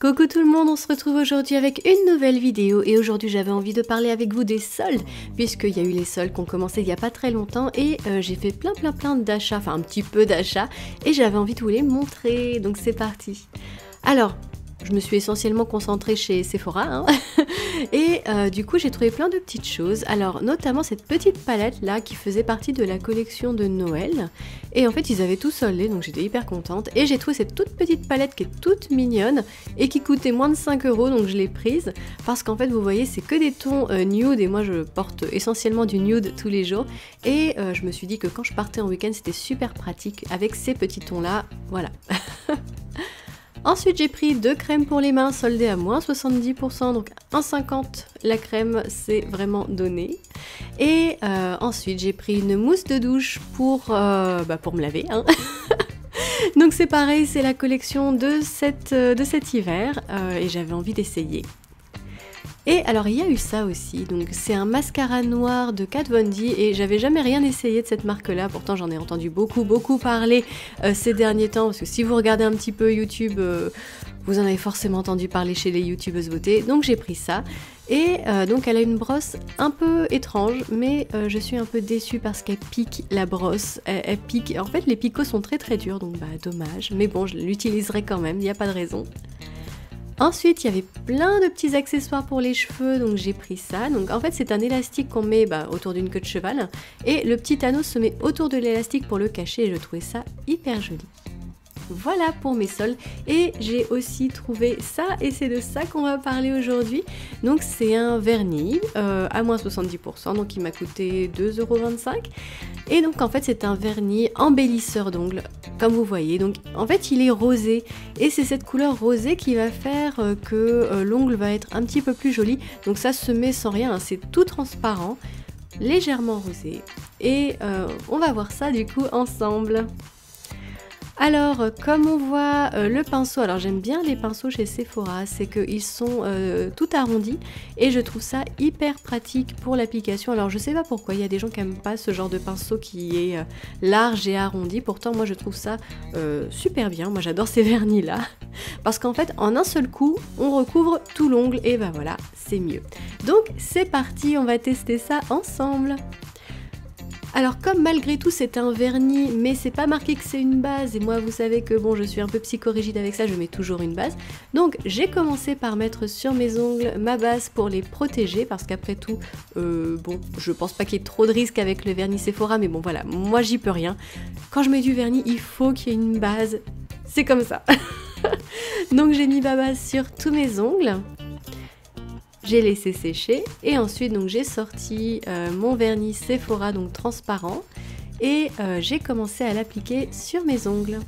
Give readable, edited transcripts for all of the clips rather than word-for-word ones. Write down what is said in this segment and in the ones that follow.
Coucou tout le monde, on se retrouve aujourd'hui avec une nouvelle vidéo et aujourd'hui j'avais envie de parler avec vous des soldes puisqu'il y a eu les soldes qui ont commencé il n'y a pas très longtemps et j'ai fait plein d'achats, enfin un petit peu d'achats et j'avais envie de vous les montrer, donc c'est parti. Alors, je me suis essentiellement concentrée chez Sephora hein. Et du coup j'ai trouvé plein de petites choses, alors notamment cette petite palette là qui faisait partie de la collection de Noël et en fait ils avaient tout soldé donc j'étais hyper contente et j'ai trouvé cette toute petite palette qui est toute mignonne et qui coûtait moins de 5 € donc je l'ai prise parce qu'en fait vous voyez c'est que des tons nude et moi je porte essentiellement du nude tous les jours et je me suis dit que quand je partais en week-end c'était super pratique avec ces petits tons là, voilà. Ensuite j'ai pris 2 crèmes pour les mains soldées à moins 70%, donc 1,50 la crème, c'est vraiment donné. Et ensuite j'ai pris une mousse de douche pour me laver. Hein. Donc c'est pareil, c'est la collection de cet hiver et j'avais envie d'essayer. Et alors il y a eu ça aussi, donc c'est un mascara noir de Kat Von D et j'avais jamais rien essayé de cette marque là, pourtant j'en ai entendu beaucoup parler ces derniers temps parce que si vous regardez un petit peu YouTube, vous en avez forcément entendu parler chez les youtubeuses beauté, donc j'ai pris ça. Et donc elle a une brosse un peu étrange mais je suis un peu déçue parce qu'elle pique la brosse, elle pique, en fait les picots sont très durs donc dommage, mais bon je l'utiliserai quand même, il n'y a pas de raison. Ensuite, il y avait plein de petits accessoires pour les cheveux, donc j'ai pris ça. Donc en fait, c'est un élastique qu'on met autour d'une queue de cheval et le petit anneau se met autour de l'élastique pour le cacher et je trouvais ça hyper joli. Voilà pour mes soldes et j'ai aussi trouvé ça et c'est de ça qu'on va parler aujourd'hui. Donc c'est un vernis à moins 70% donc il m'a coûté 2,25 € et donc en fait c'est un vernis embellisseur d'ongles comme vous voyez. Donc en fait il est rosé et c'est cette couleur rosée qui va faire que l'ongle va être un petit peu plus joli. Donc ça se met sans rien, hein, c'est tout transparent, légèrement rosé et on va voir ça du coup ensemble. Alors, comme on voit le pinceau, alors j'aime bien les pinceaux chez Sephora, c'est qu'ils sont tout arrondis et je trouve ça hyper pratique pour l'application. Alors je sais pas pourquoi, il y a des gens qui n'aiment pas ce genre de pinceau qui est large et arrondi, pourtant moi je trouve ça super bien, moi j'adore ces vernis là, parce qu'en fait en un seul coup on recouvre tout l'ongle et voilà, c'est mieux. Donc c'est parti, on va tester ça ensemble. Alors comme malgré tout c'est un vernis mais c'est pas marqué que c'est une base et moi vous savez que bon je suis un peu psychorigide avec ça, je mets toujours une base. Donc j'ai commencé par mettre sur mes ongles ma base pour les protéger parce qu'après tout bon je pense pas qu'il y ait trop de risques avec le vernis Sephora mais bon voilà, moi j'y peux rien. Quand je mets du vernis il faut qu'il y ait une base, c'est comme ça. Donc j'ai mis ma base sur tous mes ongles. J'ai laissé sécher et ensuite donc j'ai sorti mon vernis Sephora donc transparent et j'ai commencé à l'appliquer sur mes ongles.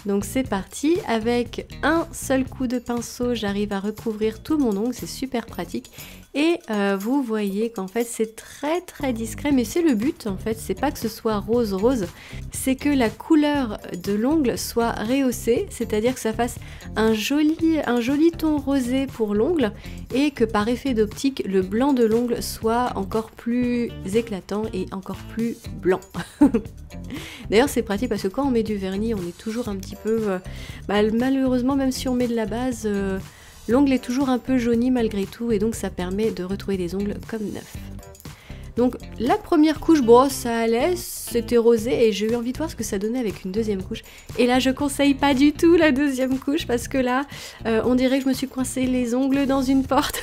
Donc c'est parti, avec un seul coup de pinceau j'arrive à recouvrir tout mon ongle, c'est super pratique et vous voyez qu'en fait c'est très discret mais c'est le but en fait, c'est pas que ce soit rose, c'est que la couleur de l'ongle soit rehaussée, c'est-à-dire que ça fasse un joli ton rosé pour l'ongle et que par effet d'optique le blanc de l'ongle soit encore plus éclatant et encore plus blanc. D'ailleurs c'est pratique parce que quand on met du vernis on est toujours un petit peu malheureusement même si on met de la base l'ongle est toujours un peu jauni malgré tout et donc ça permet de retrouver des ongles comme neufs. Donc la première couche, bon ça allait, c'était rosé et j'ai eu envie de voir ce que ça donnait avec une deuxième couche. Et là je conseille pas du tout la deuxième couche parce que là on dirait que je me suis coincé les ongles dans une porte.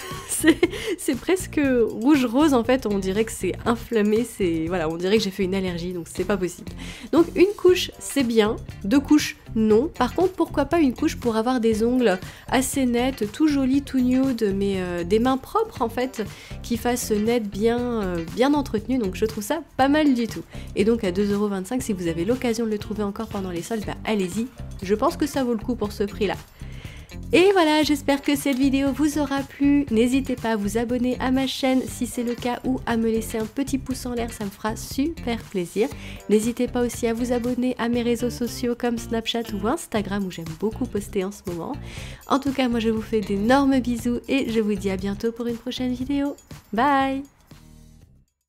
C'est presque rouge-rose en fait, on dirait que c'est inflammé, voilà, on dirait que j'ai fait une allergie donc c'est pas possible. Donc une couche c'est bien, 2 couches non. Par contre pourquoi pas une couche pour avoir des ongles assez nets, tout jolis, tout nude, mais des mains propres en fait, qui fassent net bien entretenu, donc je trouve ça pas mal du tout. Et donc à 2,25 € si vous avez l'occasion de le trouver encore pendant les soldes, allez-y, je pense que ça vaut le coup pour ce prix là. Et voilà, j'espère que cette vidéo vous aura plu, n'hésitez pas à vous abonner à ma chaîne si c'est le cas ou à me laisser un petit pouce en l'air, ça me fera super plaisir. N'hésitez pas aussi à vous abonner à mes réseaux sociaux comme Snapchat ou Instagram où j'aime beaucoup poster en ce moment. En tout cas, moi je vous fais d'énormes bisous et je vous dis à bientôt pour une prochaine vidéo. Bye!